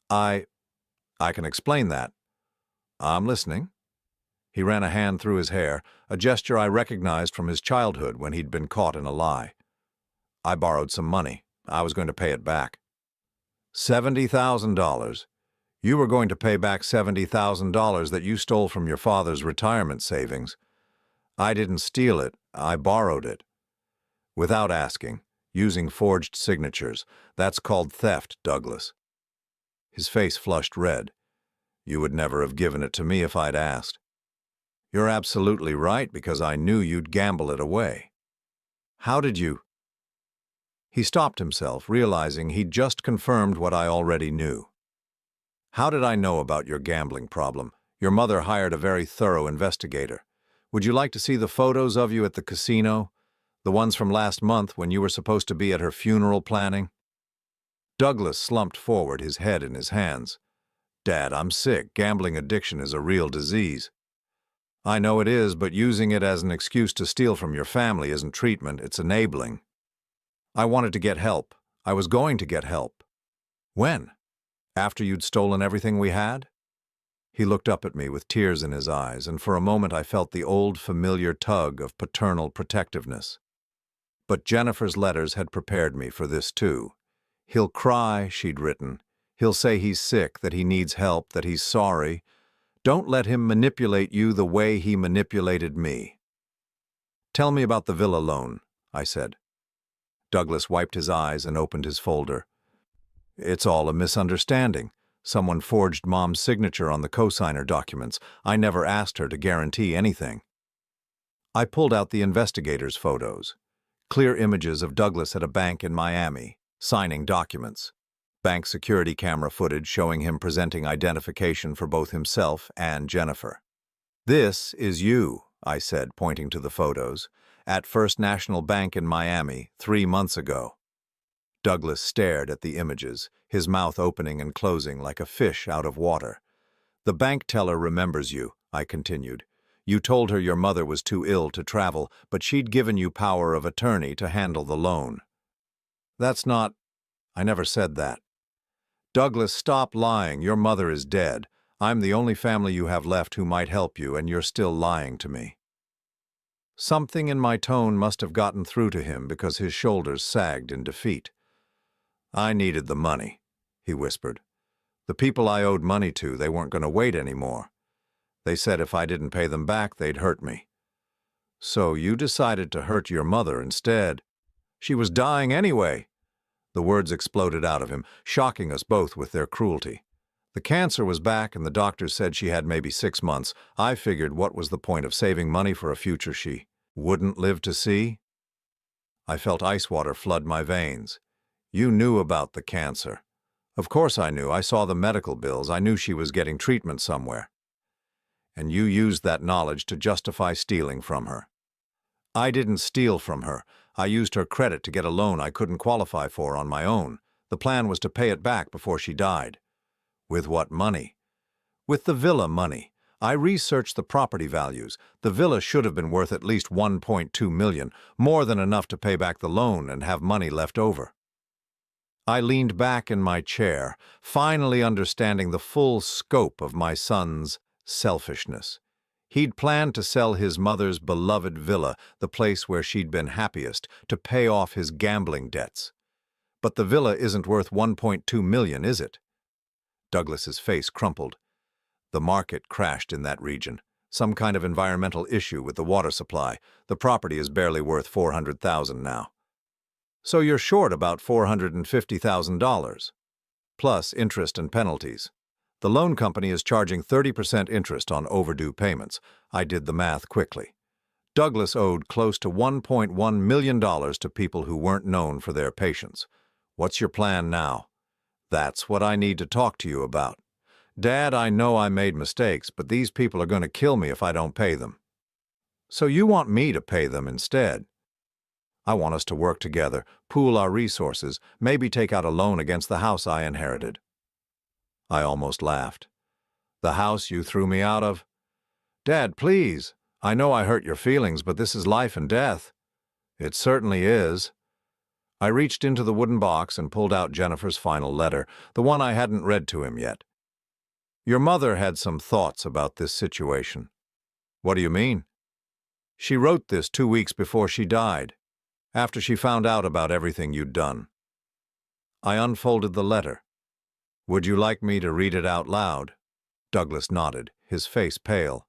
I can explain that. I'm listening. He ran a hand through his hair, a gesture I recognized from his childhood when he'd been caught in a lie. I borrowed some money. I was going to pay it back. $70,000. You were going to pay back $70,000 that you stole from your father's retirement savings. I didn't steal it, I borrowed it. Without asking, using forged signatures. That's called theft, Douglas. His face flushed red. You would never have given it to me if I'd asked. You're absolutely right, because I knew you'd gamble it away. How did you? He stopped himself, realizing he'd just confirmed what I already knew. How did I know about your gambling problem? Your mother hired a very thorough investigator. Would you like to see the photos of you at the casino? The ones from last month when you were supposed to be at her funeral planning? Douglas slumped forward, his head in his hands. Dad, I'm sick. Gambling addiction is a real disease. I know it is, but using it as an excuse to steal from your family isn't treatment, it's enabling. I wanted to get help. I was going to get help. When? After you'd stolen everything we had? He looked up at me with tears in his eyes, and for a moment I felt the old familiar tug of paternal protectiveness. But Jennifer's letters had prepared me for this too. He'll cry, she'd written. He'll say he's sick, that he needs help, that he's sorry. Don't let him manipulate you the way he manipulated me. Tell me about the villa loan, I said. Douglas wiped his eyes and opened his folder. It's all a misunderstanding. Someone forged Mom's signature on the cosigner documents. I never asked her to guarantee anything. I pulled out the investigator's photos. Clear images of Douglas at a bank in Miami, signing documents. Bank security camera footage showing him presenting identification for both himself and Jennifer. "This is you," I said, pointing to the photos, "at First National Bank in Miami 3 months ago." Douglas stared at the images, his mouth opening and closing like a fish out of water. "The bank teller remembers you," I continued. "You told her your mother was too ill to travel, but she'd given you power of attorney to handle the loan." "That's not—" "I never said that." "Douglas, stop lying. Your mother is dead. I'm the only family you have left who might help you, and you're still lying to me." Something in my tone must have gotten through to him because his shoulders sagged in defeat. "I needed the money," he whispered. "The people I owed money to, they weren't going to wait anymore. They said if I didn't pay them back, they'd hurt me." "So you decided to hurt your mother instead. She was dying anyway." The words exploded out of him, shocking us both with their cruelty. "The cancer was back and the doctors said she had maybe 6 months. I figured what was the point of saving money for a future she wouldn't live to see?" I felt ice water flood my veins. "You knew about the cancer." "Of course I knew. I saw the medical bills. I knew she was getting treatment somewhere." "And you used that knowledge to justify stealing from her." "I didn't steal from her. I used her credit to get a loan I couldn't qualify for on my own. The plan was to pay it back before she died." "With what money?" "With the villa money. I researched the property values. The villa should have been worth at least $1.2 million, more than enough to pay back the loan and have money left over." I leaned back in my chair, finally understanding the full scope of my son's selfishness. He'd planned to sell his mother's beloved villa, the place where she'd been happiest, to pay off his gambling debts. "But the villa isn't worth $1.2 million, is it?" Douglas's face crumpled. "The market crashed in that region. Some kind of environmental issue with the water supply. The property is barely worth $400,000 now." "So you're short about $450,000, plus interest and penalties. The loan company is charging 30% interest on overdue payments." I did the math quickly. Douglas owed close to $1.1 million to people who weren't known for their patience. "What's your plan now?" "That's what I need to talk to you about." "Dad, I know I made mistakes, but these people are going to kill me if I don't pay them." "So you want me to pay them instead?" "I want us to work together, pool our resources, maybe take out a loan against the house I inherited." I almost laughed. "The house you threw me out of?" "Dad, please. I know I hurt your feelings, but this is life and death." "It certainly is." I reached into the wooden box and pulled out Jennifer's final letter, the one I hadn't read to him yet. "Your mother had some thoughts about this situation." "What do you mean?" "She wrote this 2 weeks before she died, after she found out about everything you'd done." I unfolded the letter. "Would you like me to read it out loud?" Douglas nodded, his face pale.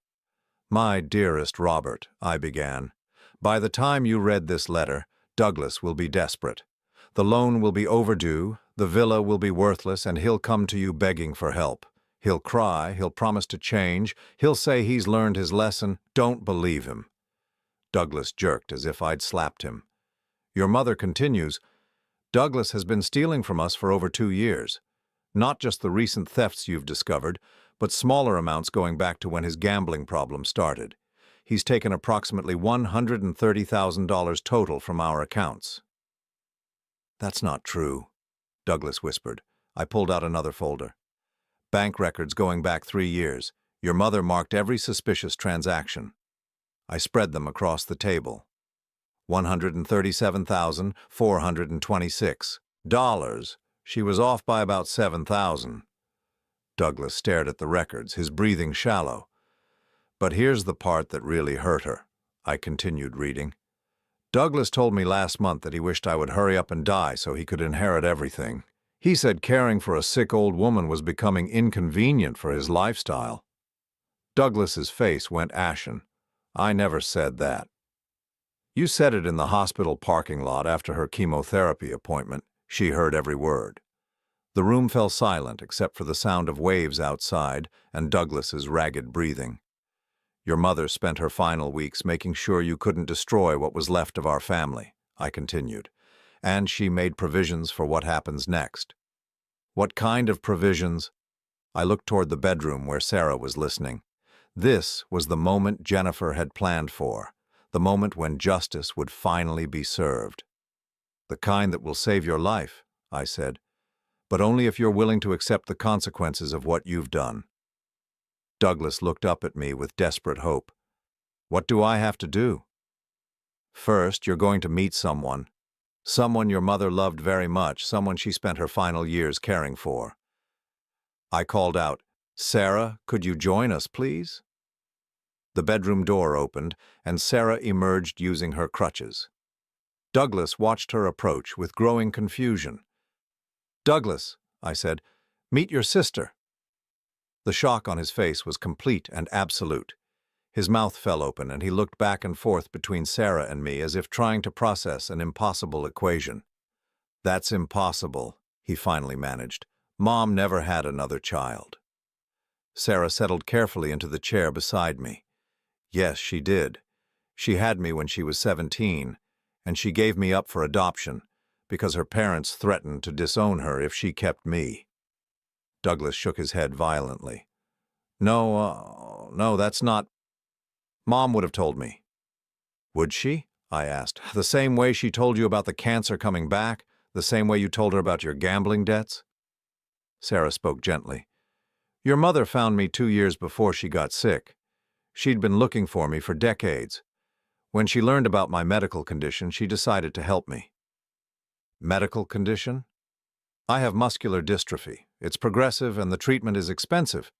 "My dearest Robert," I began, "by the time you read this letter, Douglas will be desperate. The loan will be overdue, the villa will be worthless, and he'll come to you begging for help. He'll cry, he'll promise to change, he'll say he's learned his lesson. Don't believe him." Douglas jerked as if I'd slapped him. Your mother continues, "Douglas has been stealing from us for over 2 years. Not just the recent thefts you've discovered, but smaller amounts going back to when his gambling problem started. He's taken approximately $130,000 total from our accounts." "That's not true," Douglas whispered. I pulled out another folder. "Bank records going back 3 years. Your mother marked every suspicious transaction." I spread them across the table. $137,426. She was off by about 7,000. Douglas stared at the records, his breathing shallow. "But here's the part that really hurt her," I continued reading. "Douglas told me last month that he wished I would hurry up and die so he could inherit everything. He said caring for a sick old woman was becoming inconvenient for his lifestyle." Douglas's face went ashen. "I never said that." "You said it in the hospital parking lot after her chemotherapy appointment." She heard every word. The room fell silent except for the sound of waves outside and Douglas's ragged breathing. "Your mother spent her final weeks making sure you couldn't destroy what was left of our family," I continued, "and she made provisions for what happens next." What kind of provisions? I looked toward the bedroom where Sarah was listening. This was the moment Jennifer had planned for, the moment when justice would finally be served. The kind that will save your life, I said, but only if you're willing to accept the consequences of what you've done. Douglas looked up at me with desperate hope. What do I have to do? First, you're going to meet someone. Someone your mother loved very much, someone she spent her final years caring for. I called out, "Sarah, could you join us, please?" The bedroom door opened, and Sarah emerged using her crutches. Douglas watched her approach with growing confusion. "Douglas," I said, "meet your sister." The shock on his face was complete and absolute. His mouth fell open, and he looked back and forth between Sarah and me as if trying to process an impossible equation. "That's impossible," he finally managed. "Mom never had another child." Sarah settled carefully into the chair beside me. "Yes, she did. She had me when she was 17, and she gave me up for adoption because her parents threatened to disown her if she kept me." Douglas shook his head violently. No, that's not. Mom would have told me." "Would she?" I asked. "The same way she told you about the cancer coming back? The same way you told her about your gambling debts?" Sarah spoke gently. "Your mother found me 2 years before she got sick. She'd been looking for me for decades. When she learned about my medical condition, she decided to help me." "Medical condition?" "I have muscular dystrophy. It's progressive and the treatment is expensive.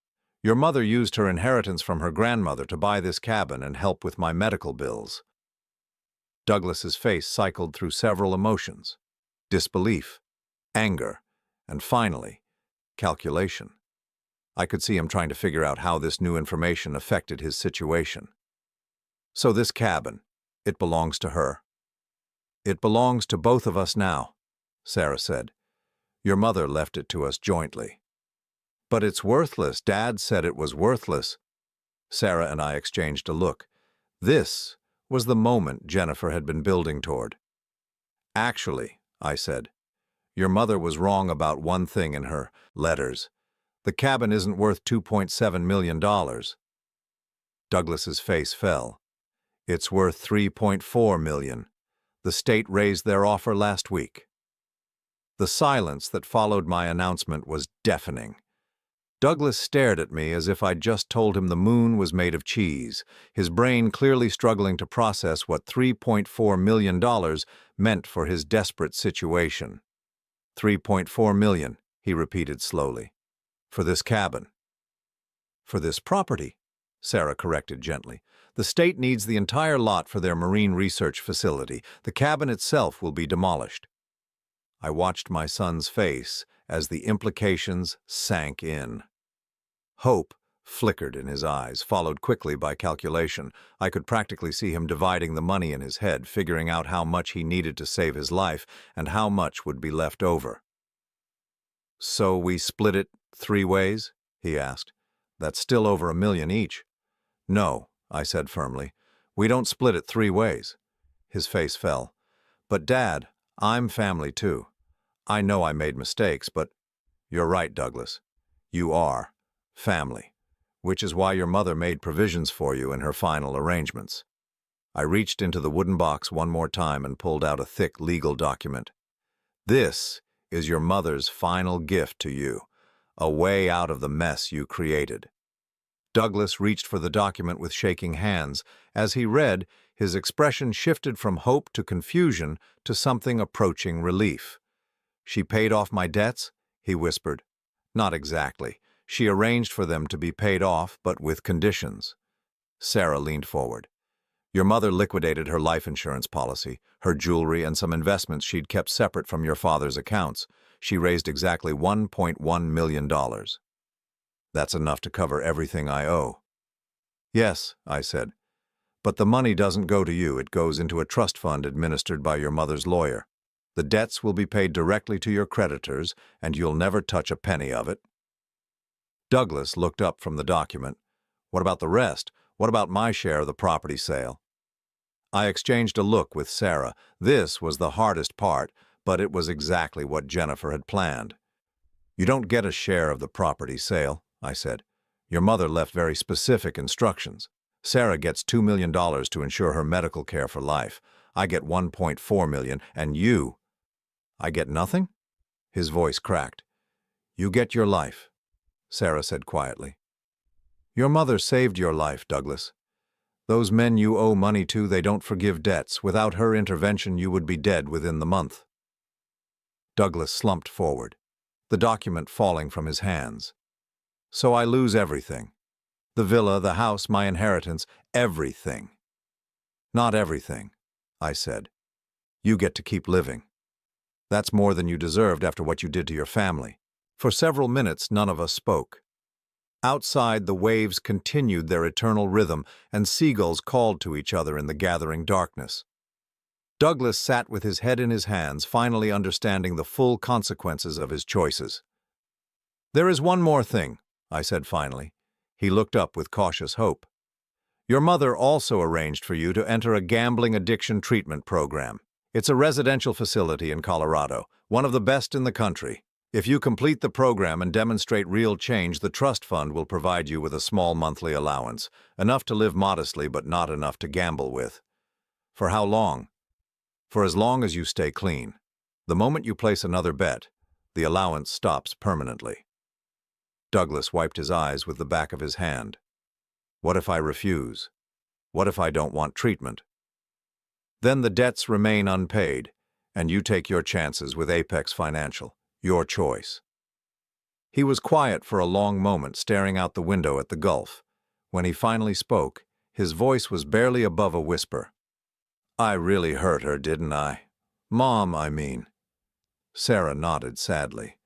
Your mother used her inheritance from her grandmother to buy this cabin and help with my medical bills." Douglas's face cycled through several emotions: disbelief, anger, and finally, calculation. I could see him trying to figure out how this new information affected his situation. "So this cabin, it belongs to her?" "It belongs to both of us now," Sarah said. "Your mother left it to us jointly." "But it's worthless. Dad said it was worthless." Sarah and I exchanged a look. This was the moment Jennifer had been building toward. "Actually," I said, "your mother was wrong about one thing in her letters. The cabin isn't worth $2.7 million. Douglas's face fell. "It's worth $3.4 million. The state raised their offer last week." The silence that followed my announcement was deafening. Douglas stared at me as if I'd just told him the moon was made of cheese, his brain clearly struggling to process what $3.4 million meant for his desperate situation. $3.4 million, he repeated slowly. "For this cabin." "For this property," Sarah corrected gently. "The state needs the entire lot for their marine research facility. The cabin itself will be demolished." I watched my son's face as the implications sank in. Hope flickered in his eyes, followed quickly by calculation. I could practically see him dividing the money in his head, figuring out how much he needed to save his life and how much would be left over. "So we split it 3 ways?" he asked. "That's still over $1 million each." "No," I said firmly. "We don't split it 3 ways." His face fell. "But Dad, I'm family too. I know I made mistakes, but—" "You're right, Douglas. You are family, which is why your mother made provisions for you in her final arrangements." I reached into the wooden box one more time and pulled out a thick legal document. "This is your mother's final gift to you, a way out of the mess you created." Douglas reached for the document with shaking hands. As he read, his expression shifted from hope to confusion to something approaching relief. "She paid off my debts?" he whispered. "Not exactly. She arranged for them to be paid off, but with conditions." Sarah leaned forward. "Your mother liquidated her life insurance policy, her jewelry, and some investments she'd kept separate from your father's accounts. She raised exactly $1.1 million. That's enough to cover everything I owe." "Yes," I said. "But the money doesn't go to you. It goes into a trust fund administered by your mother's lawyer. The debts will be paid directly to your creditors, and you'll never touch a penny of it." Douglas looked up from the document. "What about the rest? What about my share of the property sale?" I exchanged a look with Sarah. This was the hardest part, but it was exactly what Jennifer had planned. You don't get a share of the property sale, I said. Your mother left very specific instructions. Sarah gets $2 million to ensure her medical care for life. I get $1.4 million, and you... I get nothing? His voice cracked. You get your life, Sarah said quietly. Your mother saved your life, Douglas. Those men you owe money to, they don't forgive debts. Without her intervention, you would be dead within the month. Douglas slumped forward, the document falling from his hands. So I lose everything. The villa, the house, my inheritance, everything. Not everything, I said. You get to keep living. That's more than you deserved after what you did to your family. For several minutes, none of us spoke. Outside, the waves continued their eternal rhythm, and seagulls called to each other in the gathering darkness. Douglas sat with his head in his hands, finally understanding the full consequences of his choices. There is one more thing, I said finally. He looked up with cautious hope. Your mother also arranged for you to enter a gambling addiction treatment program. It's a residential facility in Colorado, one of the best in the country. If you complete the program and demonstrate real change, the trust fund will provide you with a small monthly allowance, enough to live modestly but not enough to gamble with. For how long? For as long as you stay clean. The moment you place another bet, the allowance stops permanently. Douglas wiped his eyes with the back of his hand. What if I refuse? What if I don't want treatment? Then the debts remain unpaid, and you take your chances with Apex Financial. Your choice. He was quiet for a long moment, staring out the window at the Gulf. When he finally spoke, his voice was barely above a whisper. I really hurt her, didn't I? Mom, I mean. Sarah nodded sadly.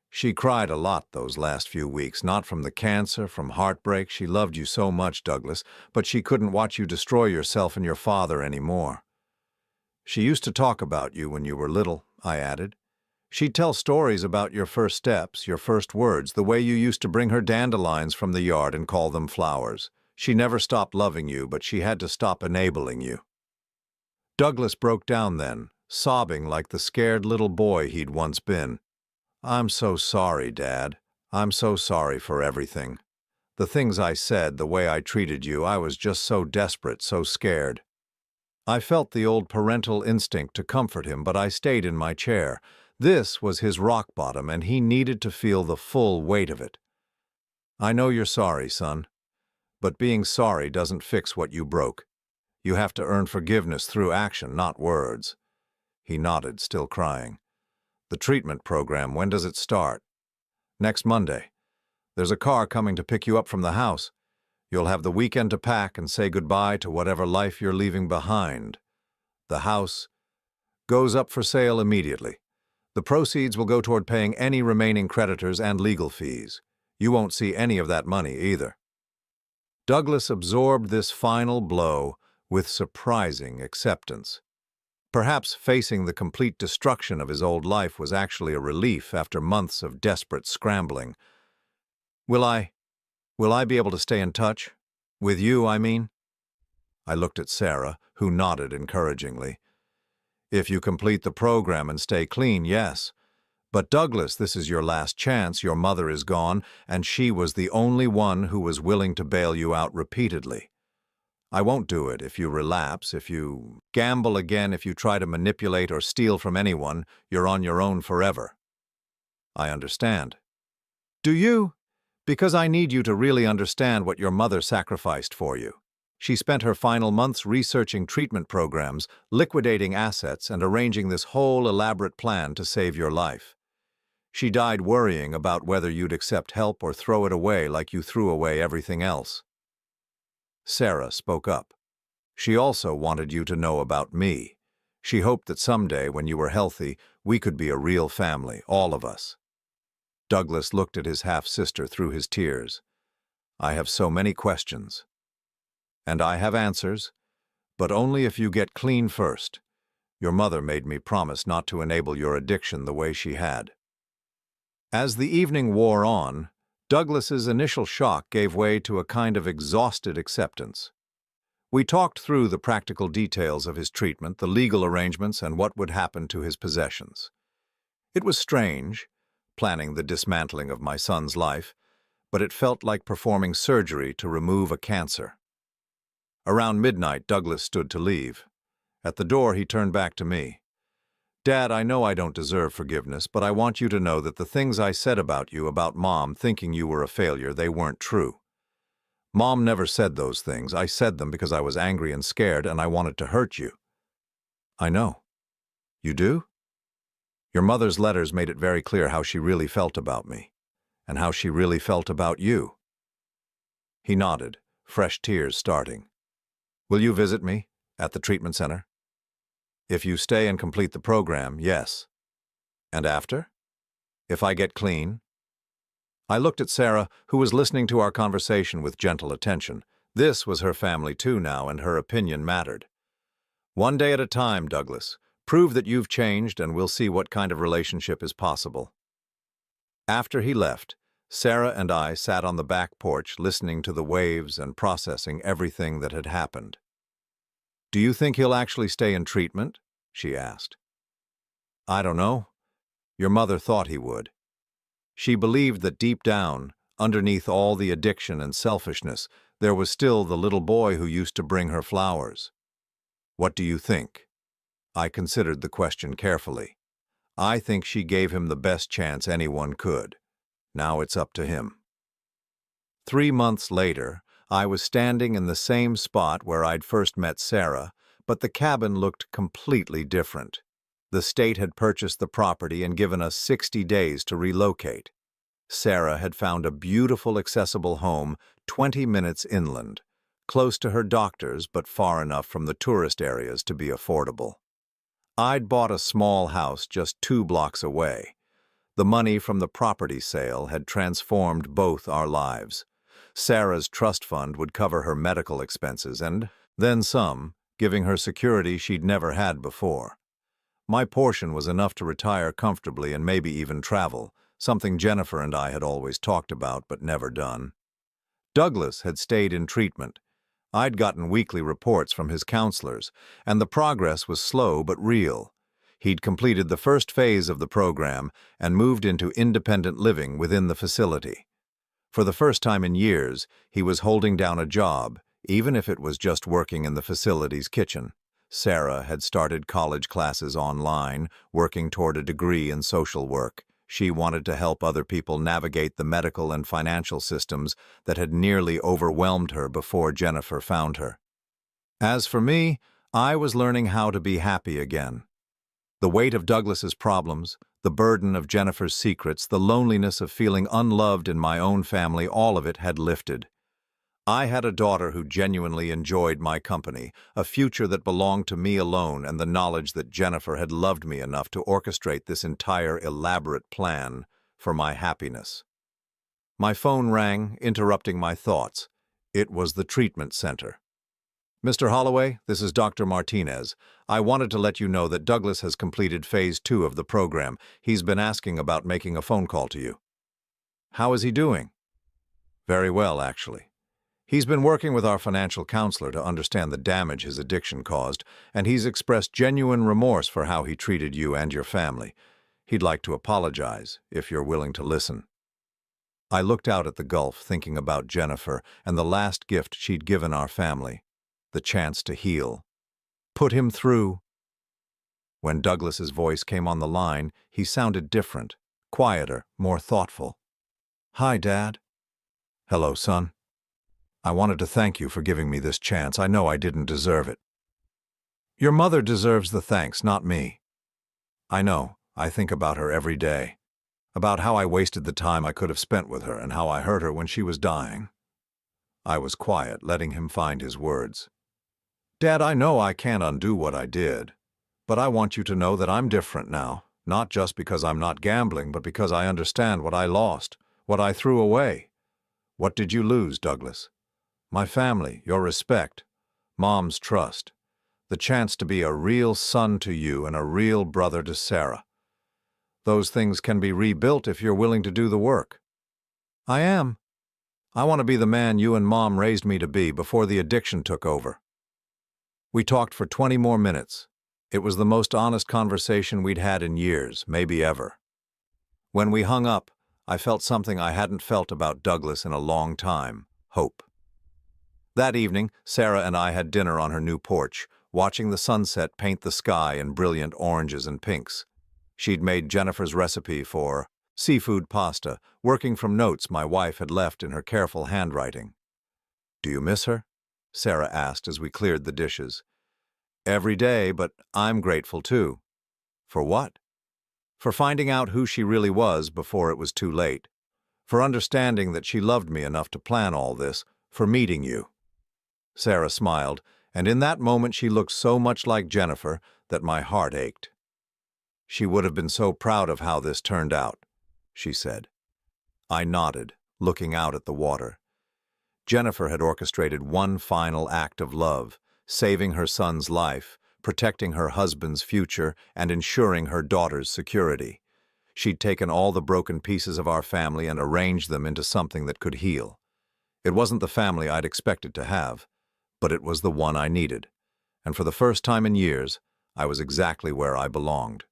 She cried a lot those last few weeks, not from the cancer, from heartbreak. She loved you so much, Douglas, but she couldn't watch you destroy yourself and your father anymore. She used to talk about you when you were little, I added. She'd tell stories about your first steps, your first words, the way you used to bring her dandelions from the yard and call them flowers. She never stopped loving you, but she had to stop enabling you. Douglas broke down then, sobbing like the scared little boy he'd once been. I'm so sorry, Dad. I'm so sorry for everything. The things I said, the way I treated you, I was just so desperate, so scared. I felt the old parental instinct to comfort him, but I stayed in my chair. This was his rock bottom, and he needed to feel the full weight of it. I know you're sorry, son, but being sorry doesn't fix what you broke. You have to earn forgiveness through action, not words. He nodded, still crying. The treatment program, when does it start? Next Monday. There's a car coming to pick you up from the house. You'll have the weekend to pack and say goodbye to whatever life you're leaving behind. The house goes up for sale immediately. The proceeds will go toward paying any remaining creditors and legal fees. You won't see any of that money either. Douglas absorbed this final blow with surprising acceptance. Perhaps facing the complete destruction of his old life was actually a relief after months of desperate scrambling. Will I be able to stay in touch? With you, I mean? I looked at Sarah, who nodded encouragingly. If you complete the program and stay clean, yes. But Douglas, this is your last chance. Your mother is gone, and she was the only one who was willing to bail you out repeatedly. I won't do it if you relapse, if you gamble again, if you try to manipulate or steal from anyone. You're on your own forever. I understand. Do you? Because I need you to really understand what your mother sacrificed for you. She spent her final months researching treatment programs, liquidating assets, and arranging this whole elaborate plan to save your life. She died worrying about whether you'd accept help or throw it away like you threw away everything else. Sarah spoke up. She also wanted you to know about me. She hoped that someday, when you were healthy, we could be a real family, all of us. Douglas looked at his half-sister through his tears. I have so many questions. And I have answers, but only if you get clean first. Your mother made me promise not to enable your addiction the way she had. As the evening wore on, Douglas's initial shock gave way to a kind of exhausted acceptance. We talked through the practical details of his treatment, the legal arrangements, and what would happen to his possessions. It was strange, planning the dismantling of my son's life, but it felt like performing surgery to remove a cancer. Around midnight, Douglas stood to leave. At the door, he turned back to me. "Dad, I know I don't deserve forgiveness, but I want you to know that the things I said about you, about Mom thinking you were a failure, they weren't true. Mom never said those things. I said them because I was angry and scared, and I wanted to hurt you." "I know." "You do?" "Your mother's letters made it very clear how she really felt about me, and how she really felt about you." He nodded, fresh tears starting. "Will you visit me at the treatment center?" "If you stay and complete the program, yes." "And after?" "If I get clean." I looked at Sarah, who was listening to our conversation with gentle attention. This was her family too now, and her opinion mattered. "One day at a time, Douglas. Prove that you've changed, and we'll see what kind of relationship is possible." After he left, Sarah and I sat on the back porch listening to the waves and processing everything that had happened. "Do you think he'll actually stay in treatment?" she asked. "I don't know. Your mother thought he would. She believed that deep down, underneath all the addiction and selfishness, there was still the little boy who used to bring her flowers. What do you think?" I considered the question carefully. "I think she gave him the best chance anyone could. Now it's up to him." 3 months later, I was standing in the same spot where I'd first met Sarah, but the cabin looked completely different. The state had purchased the property and given us 60 days to relocate. Sarah had found a beautiful, accessible home 20 minutes inland, close to her doctors but far enough from the tourist areas to be affordable. I'd bought a small house just 2 blocks away. The money from the property sale had transformed both our lives. Sarah's trust fund would cover her medical expenses and then some, giving her security she'd never had before. My portion was enough to retire comfortably and maybe even travel, something Jennifer and I had always talked about but never done. Douglas had stayed in treatment. I'd gotten weekly reports from his counselors, and the progress was slow but real. He'd completed the first phase of the program and moved into independent living within the facility. For the first time in years, he was holding down a job, even if it was just working in the facility's kitchen. Sarah had started college classes online, working toward a degree in social work. She wanted to help other people navigate the medical and financial systems that had nearly overwhelmed her before Jennifer found her. As for me, I was learning how to be happy again. The weight of Douglas's problems, the burden of Jennifer's secrets, the loneliness of feeling unloved in my own family, all of it had lifted. I had a daughter who genuinely enjoyed my company, a future that belonged to me alone, and the knowledge that Jennifer had loved me enough to orchestrate this entire elaborate plan for my happiness. My phone rang, interrupting my thoughts. It was the treatment center. "Mr. Holloway, this is Dr. Martinez. I wanted to let you know that Douglas has completed Phase 2 of the program. He's been asking about making a phone call to you." "How is he doing?" "Very well, actually. He's been working with our financial counselor to understand the damage his addiction caused, and he's expressed genuine remorse for how he treated you and your family. He'd like to apologize, if you're willing to listen." I looked out at the gulf, thinking about Jennifer and the last gift she'd given our family, the chance to heal. "Put him through." When Douglas's voice came on the line, he sounded different, quieter, more thoughtful. "Hi, Dad." "Hello, son. I wanted to thank you for giving me this chance. I know I didn't deserve it." "Your mother deserves the thanks, not me." "I know. I think about her every day. About how I wasted the time I could have spent with her and how I hurt her when she was dying." I was quiet, letting him find his words. "Dad, I know I can't undo what I did, but I want you to know that I'm different now, not just because I'm not gambling, but because I understand what I lost, what I threw away." "What did you lose, Douglas?" "My family, your respect, Mom's trust, the chance to be a real son to you and a real brother to Sarah. Those things can be rebuilt if you're willing to do the work." "I am. I want to be the man you and Mom raised me to be before the addiction took over." We talked for 20 more minutes. It was the most honest conversation we'd had in years, maybe ever. When we hung up, I felt something I hadn't felt about Douglas in a long time: hope. That evening, Sarah and I had dinner on her new porch, watching the sunset paint the sky in brilliant oranges and pinks. She'd made Jennifer's recipe for seafood pasta, working from notes my wife had left in her careful handwriting. "Do you miss her?" Sarah asked as we cleared the dishes. "Every day, but I'm grateful too." "For what?" "For finding out who she really was before it was too late. For understanding that she loved me enough to plan all this. For meeting you." Sarah smiled, and in that moment she looked so much like Jennifer that my heart ached. "She would have been so proud of how this turned out," she said. I nodded, looking out at the water. Jennifer had orchestrated one final act of love, saving her son's life, protecting her husband's future, and ensuring her daughter's security. She'd taken all the broken pieces of our family and arranged them into something that could heal. It wasn't the family I'd expected to have, but it was the one I needed. And for the first time in years, I was exactly where I belonged.